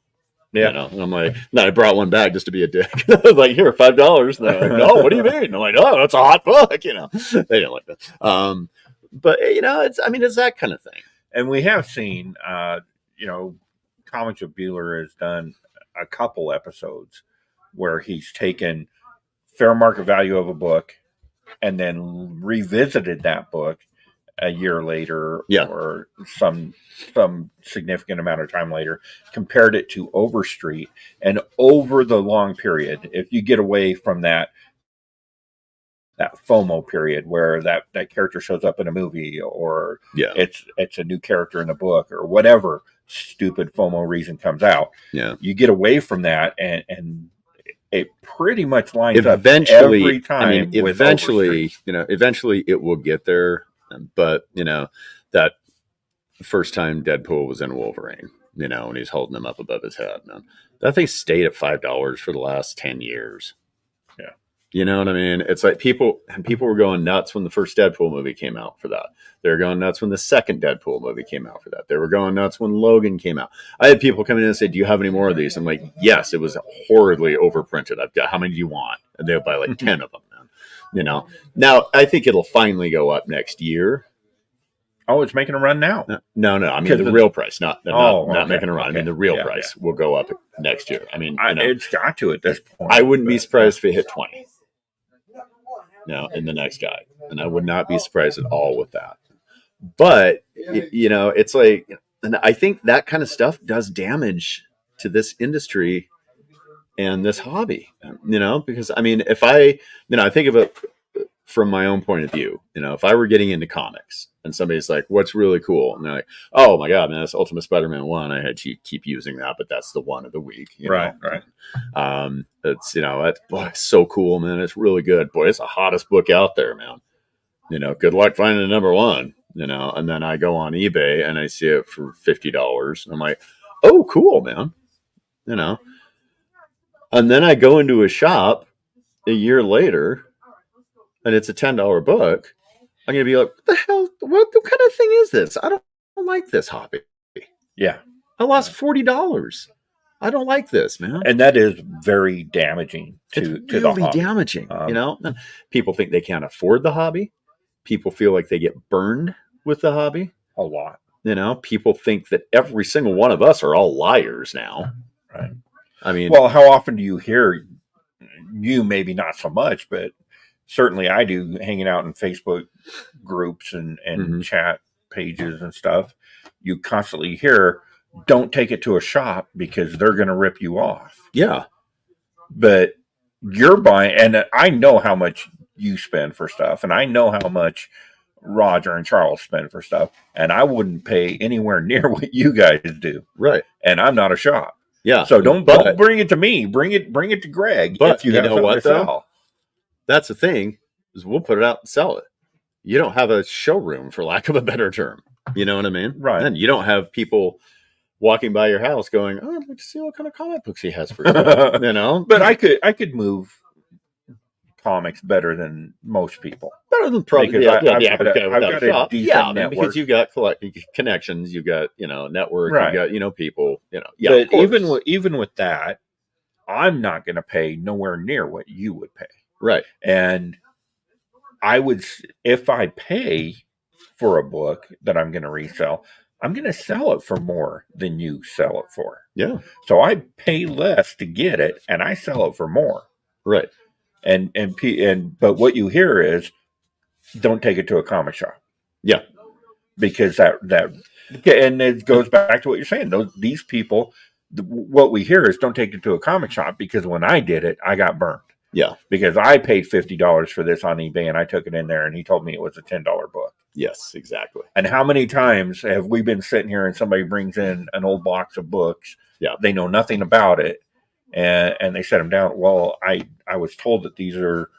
Yeah. And I'm like, then I brought one back just to be a dick. I was like, "Here, $5." And they're like, "No, what do you mean?" And I'm like, "Oh, that's a hot book." They didn't like that. But it's that kind of thing. And we have seen, Comics of Bueller has done a couple episodes where he's taken fair market value of a book and then revisited that book a year later, or some significant amount of time later, compared it to Overstreet, and over the long period, if you get away from that FOMO period where that character shows up in a movie, or it's a new character in a book, or whatever stupid FOMO reason comes out, you get away from that, and it pretty much lines up every time. Eventually it will get there. But that first time Deadpool was in Wolverine, when he's holding him up above his head, man, that thing stayed at $5 for the last 10 years. Yeah, you know what I mean? It's like people were going nuts when the first Deadpool movie came out for that. They were going nuts when the second Deadpool movie came out for that. They were going nuts when Logan came out. I had people come in and say, "Do you have any more of these?" I'm like, "Yes, it was horridly overprinted. I've got, how many do you want?" And they'll buy like 10 of them. Now I think it'll finally go up next year. Oh, it's making a run now. No. I mean the real price, not making a run. Okay. I mean the real price will go up next year. I mean, it's got to at this point. I wouldn't be surprised if it hit 20. In the next guide, and I would not be surprised at all with that. But it's like, and I think that kind of stuff does damage to this industry and this hobby, because if I think of it from my own point of view, if I were getting into comics and somebody's like, "What's really cool?" and they're like, "Oh my God, man, that's Ultimate Spider-Man 1. I had to keep using that, but that's the one of the week." Right. It's, it's so cool, man. It's really good. Boy, it's the hottest book out there, man. Good luck finding the #1, and then I go on eBay and I see it for $50. And I'm like, "Oh, cool, man." And then I go into a shop a year later and it's a $10 book. I'm going to be like, "What the hell? What kind of thing is this? I don't like this hobby." Yeah. I lost $40. I don't like this, man. And that is very damaging to really the hobby. Damaging. People think they can't afford the hobby. People feel like they get burned with the hobby. A lot. People think that every single one of us are all liars now. Right. I mean, well, how often do you hear, you maybe not so much, but certainly I do, hanging out in Facebook groups and chat pages and stuff, you constantly hear, don't take it to a shop because they're going to rip you off. Yeah. But you're buying, and I know how much you spend for stuff, and I know how much Roger and Charles spend for stuff, and I wouldn't pay anywhere near what you guys do. Right. And I'm not a shop. Yeah. So don't bring it to me. Bring it to Greg. But if you have know something what, to though? sell. That's the thing, is we'll put it out and sell it. You don't have a showroom, for lack of a better term. You know what I mean? Right. And you don't have people walking by your house going, "Oh, I'd like to see what kind of comic books he has for you." You know? But I could move comics better than most people. Better than probably Because the I've average guy got without a a shop. decent Yeah, network. because you've got connections, you've got, network, Right. you've got, people, Yeah, of but course. even with that, I'm not going to pay nowhere near what you would pay. Right. And I would, if I pay for a book that I'm going to resell, I'm going to sell it for more than you sell it for. Yeah. So I pay less to get it, and I sell it for more. Right. But what you hear is, don't take it to a comic shop. Yeah. Because and it goes back to what you're saying. These people, what we hear is, don't take it to a comic shop, because when I did it, I got burned. Yeah. Because I paid $50 for this on eBay, and I took it in there, and he told me it was a $10 book. Yes, exactly. And how many times have we been sitting here and somebody brings in an old box of books? Yeah. They know nothing about it, and they set them down. Well, I was told that these are,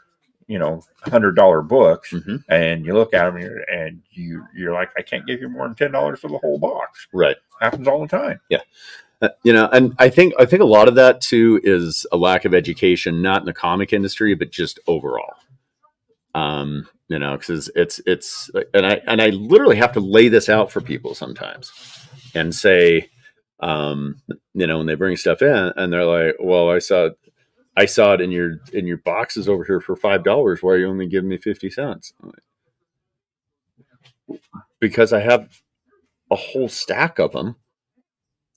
$100 books, Mm-hmm. and you look at them and you're like, I can't give you more than $10 for the whole box. Right. Happens all the time. Yeah. And I think a lot of that too is a lack of education, not in the comic industry, but just overall. Because it's and I literally have to lay this out for people sometimes and say, when they bring stuff in and they're like, well, I saw it in your boxes over here for $5. Why are you only giving me 50 cents? Because I have a whole stack of them.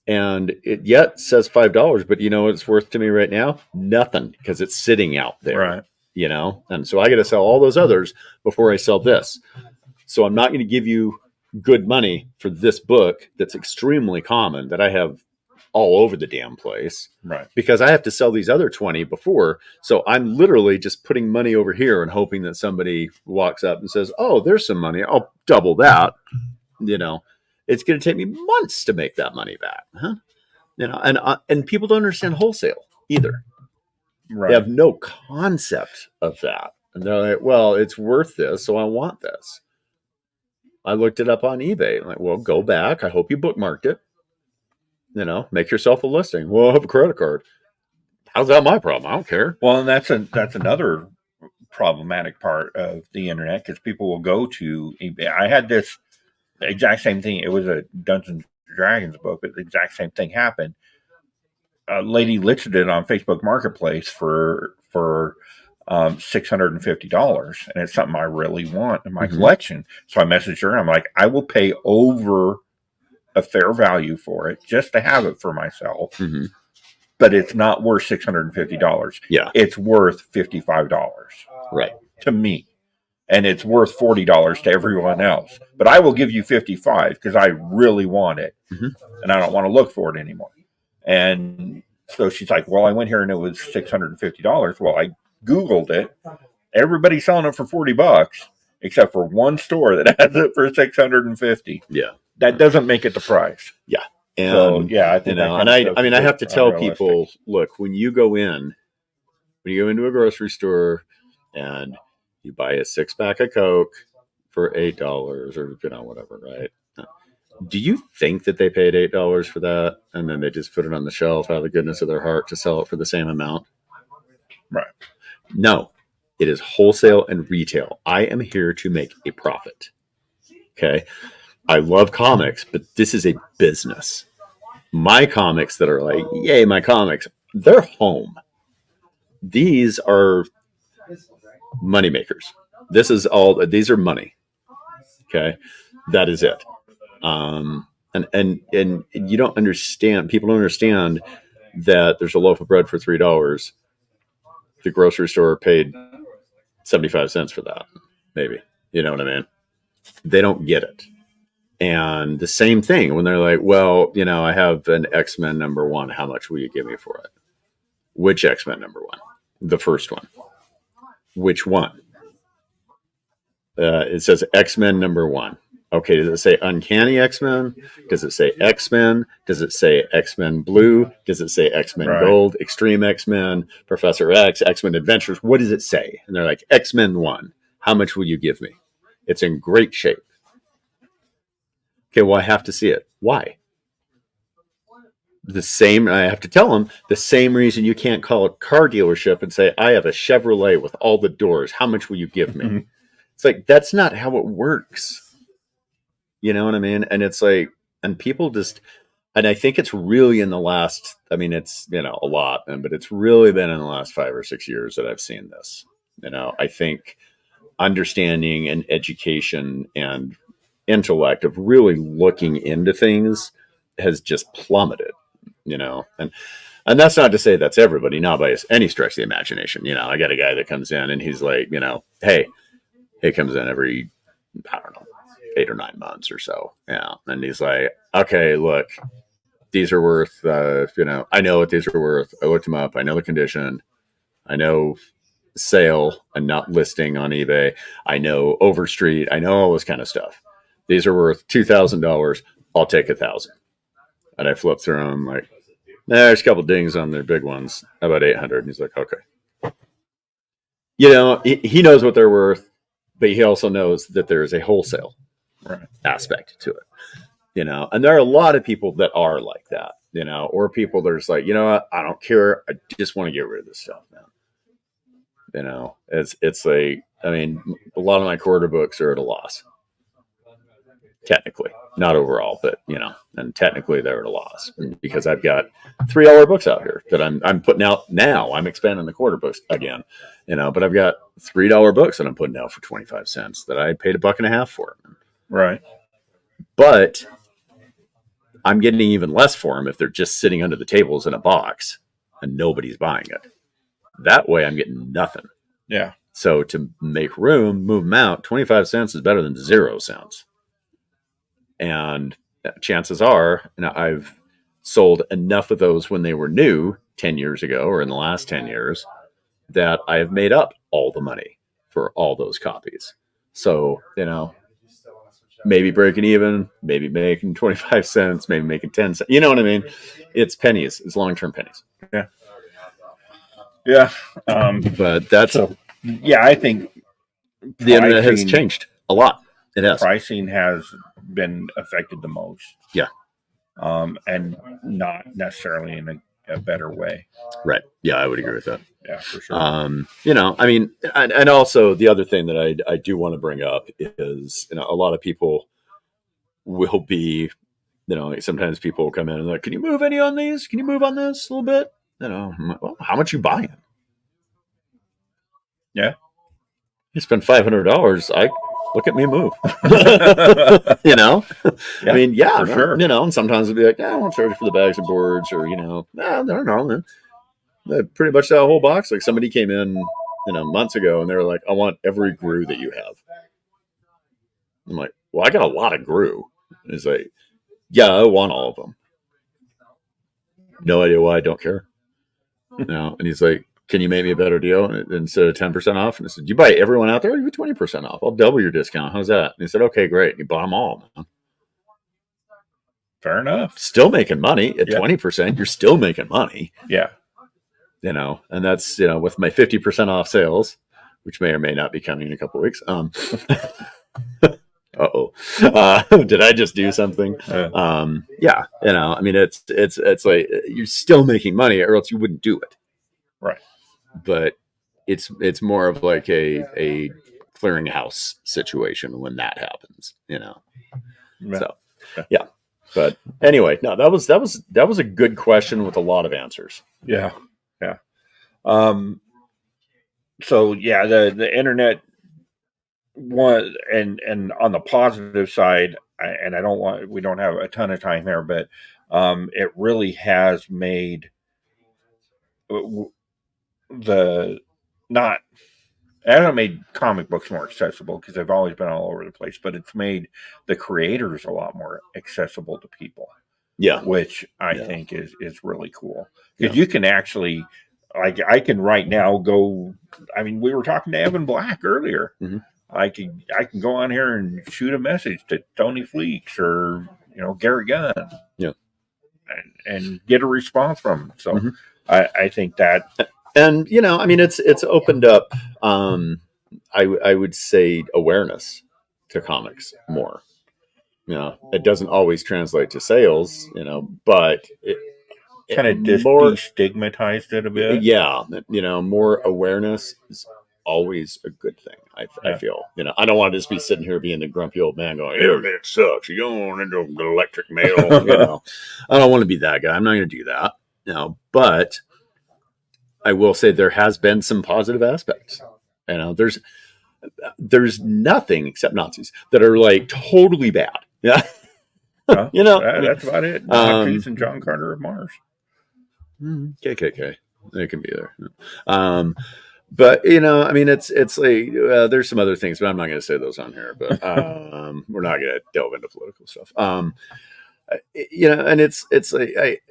And it yet says $5, but what it's worth to me right now? Nothing, because it's sitting out there. Right. And so I got to sell all those others before I sell this. So I'm not going to give you good money for this book that's extremely common, that I have all over the damn place. Right. Because I have to sell these other 20 before. So I'm literally just putting money over here and hoping that somebody walks up and says, oh, there's some money. I'll double that. It's going to take me months to make that money back. Huh? And people don't understand wholesale either. Right. They have no concept of that. And they're like, well, it's worth this, so I want this. I looked it up on eBay. I'm like, well, go back. I hope you bookmarked it. Make yourself a listing. Well, I have a credit card. How's that my problem? I don't care. Well, and that's another problematic part of the internet, because people will go to eBay. I had this exact same thing. It was a Dungeons and Dragons book, but the exact same thing happened. A lady listed it on Facebook Marketplace for $650, and it's something I really want in my collection. So I messaged her. I'm like, I will pay over a fair value for it just to have it for myself, but it's not worth $650. Yeah, it's worth $55, right, to me. And it's worth $40 to everyone else. But I will give you $55 because I really want it. And I don't want to look for it anymore. And so she's like, well, I went here and it was $650. Well, I Googled it. Everybody's selling it for $40, except for one store that has it for $650. Yeah. That doesn't make it the price. Yeah. And, so, yeah, I think I have to tell people, look, when you go into a grocery store and you buy a 6-pack of Coke for $8 or whatever, right? Do you think that they paid $8 for that and then they just put it on the shelf out of the goodness of their heart to sell it for the same amount? Right. No, it is wholesale and retail. I am here to make a profit. Okay. I love comics, but this is a business. My comics that are like, yay, my comics, they're home. These are money makers. These are money. Okay. That is it. And you don't understand, people don't understand that there's a loaf of bread for $3. The grocery store paid 75 cents for that. Maybe, you know what I mean? They don't get it. And the same thing when they're like, well, I have an X-Men #1. How much will you give me for it? Which X-Men #1? The first one. Which one? It says X-Men #1. Okay, does it say Uncanny X-Men? Does it say X-Men? Does it say X-Men Blue? Does it say X-Men Gold, Extreme X-Men, Professor X, X-Men Adventures? What does it say? And they're like, X-Men 1. How much will you give me? It's in great shape. Okay, well, I have to see it. Why? I have to tell them the same reason you can't call a car dealership and say, I have a Chevrolet with all the doors. How much will you give me? Mm-hmm. It's like, that's not how it works. You know what I mean? And it's like, and people just, and I think it's really in the last, it's, a lot, but it's really been in the last 5 or 6 years that I've seen this. I think understanding and education and intellect of really looking into things has just plummeted, and that's not to say that's everybody, not by any stretch of the imagination. I got a guy that comes in and he's like, hey, he comes in every, I don't know, 8 or 9 months or so. Yeah. And he's like, okay, look, these are worth, I know what these are worth. I looked them up. I know the condition. I know sale and not listing on eBay. I know Overstreet. I know all this kind of stuff. These are worth $2,000. I'll take 1,000. And I flip through them like, there's a couple dings on their big ones. How about 800? And he's like, okay. He knows what they're worth, but he also knows that there is a wholesale aspect to it, and there are a lot of people that are like that, or people that are just like, what? I don't care. I just want to get rid of this stuff, man. It's like, a lot of my quarter books are at a loss. Technically, not overall, but and technically they're at a loss because I've got $3 books out here that I'm putting out now. I'm expanding the quarter books again, but I've got $3 books that I'm putting out for 25 cents that I paid $1.50 for. Right. But I'm getting even less for them if they're just sitting under the tables in a box and nobody's buying it. That way I'm getting nothing. Yeah. So to make room, move them out, 25 cents is better than 0 cents. And chances are, I've sold enough of those when they were new 10 years ago or in the last 10 years that I have made up all the money for all those copies. So, maybe breaking even, maybe making 25 cents, maybe making 10 cents. You know what I mean? It's pennies. It's long-term pennies. Yeah. Yeah. But that's... I think the internet has changed a lot. It has. Pricing has been affected the most. Yeah. And not necessarily in a better way. Right. Yeah, I would agree with that. Yeah, for sure. And also the other thing that I do want to bring up is, a lot of people will be, sometimes people will come in and like, can you move any on these? Can you move on this a little bit? I'm like, well, how much you buying? Yeah. You spend $500. Look at me move. Yeah, for sure. And sometimes it'll be like, I won't charge you for the bags and boards, or, I don't know. Pretty much that whole box. Like somebody came in, months ago and they were like, I want every GRU that you have. I'm like, well, I got a lot of GRU. And he's like, yeah, I want all of them. No idea why. I don't care. And he's like, can you make me a better deal instead of 10% off? And I said, you buy everyone out there, you get 20% off. I'll double your discount. How's that? And he said, okay, great. He bought them all, man. Fair enough. Still making money at 20%. You're still making money. Yeah. And that's, with my 50% off sales, which may or may not be coming in a couple of weeks. Did I just do something? Yeah. It's like you're still making money or else you wouldn't do it. Right. But it's more of like a clearinghouse situation when that happens, Yeah. So, yeah. But anyway, no, that was a good question with a lot of answers. Yeah. Yeah. So yeah, the internet one, and on the positive side, we don't have a ton of time here, but it really has made the not It hasn't made comic books more accessible because they've always been all over the place, but it's made the creators a lot more accessible to people, Yeah. which I Yeah. think is really cool because Yeah. you can actually, like, I can right now go. I mean, we were talking to Evan Black earlier. Mhm. I can go on here and shoot a message to Tony Fleeks or Gary Gunn, Yeah. and get a response from them. So Mhm. I think that. And I mean, it's opened up. I would say awareness to comics more. It doesn't always translate to sales. But it Kind of more destigmatized it a bit. Yeah, more awareness is always a good thing. I feel. I don't want to just be sitting here being the grumpy old man going, "Internet sucks. You're going into the electric mail." I don't want to be that guy. I'm not going to do that. But I will say there has been some positive aspects. There's nothing except Nazis that are like totally bad. Yeah. That's about it. Nazis and John Carter of Mars. KKK. They can be there. But I mean, it's like there's some other things, but I'm not going to say those on here. But we're not going to delve into political stuff. And it's like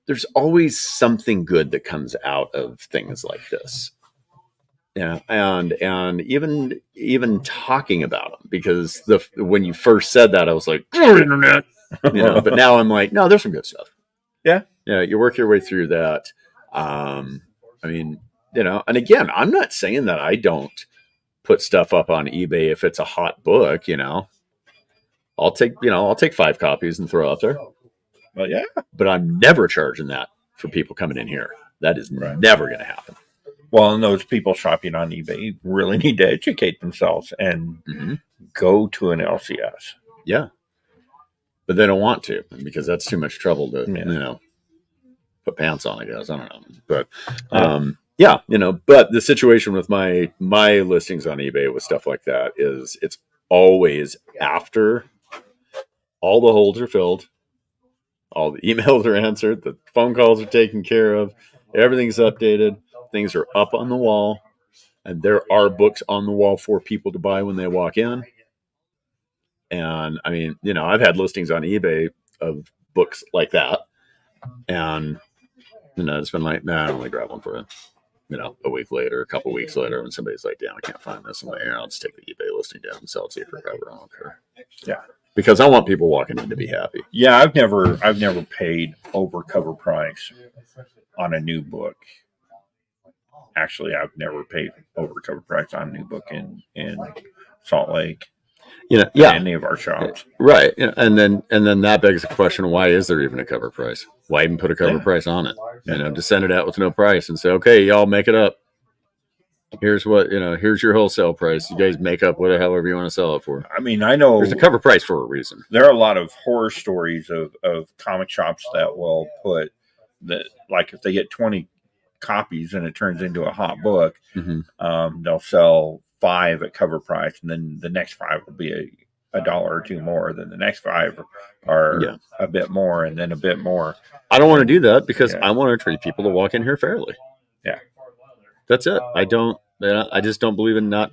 there's always something good that comes out of things like this. And even talking about them, because when you first said that, I was like, "Oh, internet," But now I'm like, no, there's some good stuff. Yeah. You work your way through that. I mean, and again, I'm not saying that I don't put stuff up on eBay if it's a hot book. I'll take 5 copies and throw out there. Well, yeah, but I'm never charging that for people coming in here. That is never going to happen. Well, and those people shopping on eBay really need to educate themselves and go to an LCS. Yeah. But they don't want to, because that's too much trouble to, put pants on, I guess. I don't know. But, but the situation with my listings on eBay with stuff like that is it's always after all the holes are filled, all the emails are answered, the phone calls are taken care of, everything's updated, things are up on the wall, and there are books on the wall for people to buy when they walk in. And I mean, I've had listings on eBay of books like that, and it's been like, nah, I only grab one for it. A week later, a couple weeks later, when somebody's like, "Damn, I can't find this," I'm like, "Here, I'll just take the eBay listing down and sell it to you for cover. I don't care." Yeah, because I want people walking in to be happy. Yeah, I've never paid over cover price on a new book. Actually, I've never paid over cover price on a new book in Salt Lake. Any of our shops, right? And then that begs the question: why is there even a cover price? Why even put a cover price on it? To send it out with no price and say, "Okay, y'all make it up. Here's what here's your wholesale price. You guys make up however you want to sell it for." I mean, I know there's a cover price for a reason. There are a lot of horror stories of comic shops that will put that, like, if they get 20 copies and it turns into a hot book, they'll sell 5 at cover price, and then the next 5 will be a dollar or two more. Then the next 5 are a bit more, and then a bit more. I don't want to do that because I want to treat people to walk in here fairly. Yeah, that's it. I just don't believe in not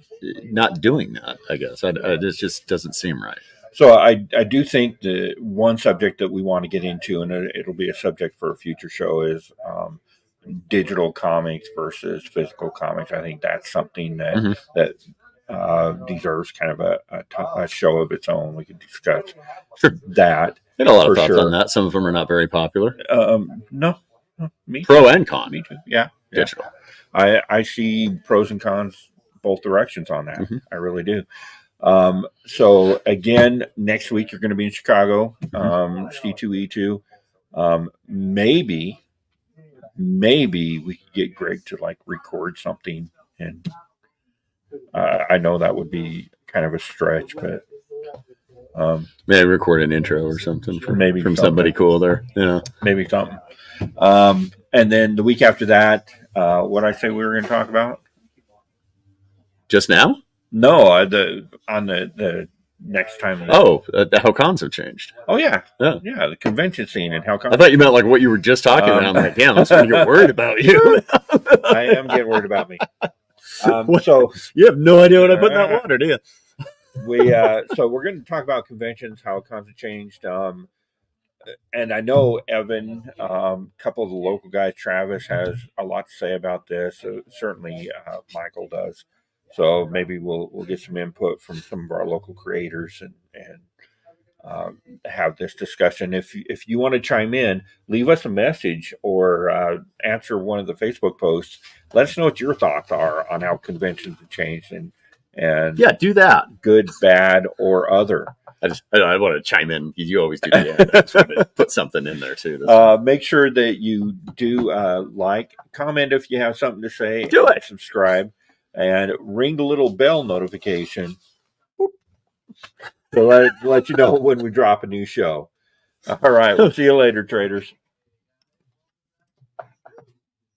doing that. I guess this just doesn't seem right. So I do think the one subject that we want to get into, and it'll be a subject for a future show, is digital comics versus physical comics. I think that's something that deserves kind of a show of its own. We could discuss that. I had a lot of thoughts on that. Some of them are not very popular. No, me pro too. And con. Me too. Yeah, digital. I see pros and cons both directions on that. I really do. So again, next week you're going to be in Chicago, C2E2. Maybe we could get Greg to record something, and I know that would be kind of a stretch, but maybe record an intro or something from somebody cool there. Maybe something. And then the week after that, what I say we were going to talk about just now? No, on the next time. How cons have changed. Oh yeah, the convention scene and how cons. I thought you meant what you were just talking about. I'm like, damn, I'm starting to get worried about you. I am getting worried about me. What? So You have no idea what I put in that water, do you? we're going to talk about conventions, how cons have changed. And I know Evan, a couple of the local guys, Travis has a lot to say about this. Certainly, Michael does. So maybe we'll get some input from some of our local creators and have this discussion. If you want to chime in, leave us a message or answer one of the Facebook posts. Let us know what your thoughts are on how conventions have changed and Yeah, do that. good, bad, or other. I want to chime in because you always do the end. I just want to put something in there too. Make sure that you do like, comment if you have something to say. Do it. Subscribe and ring the little bell notification to let you know when we drop a new show. All right, we'll see you later, traders.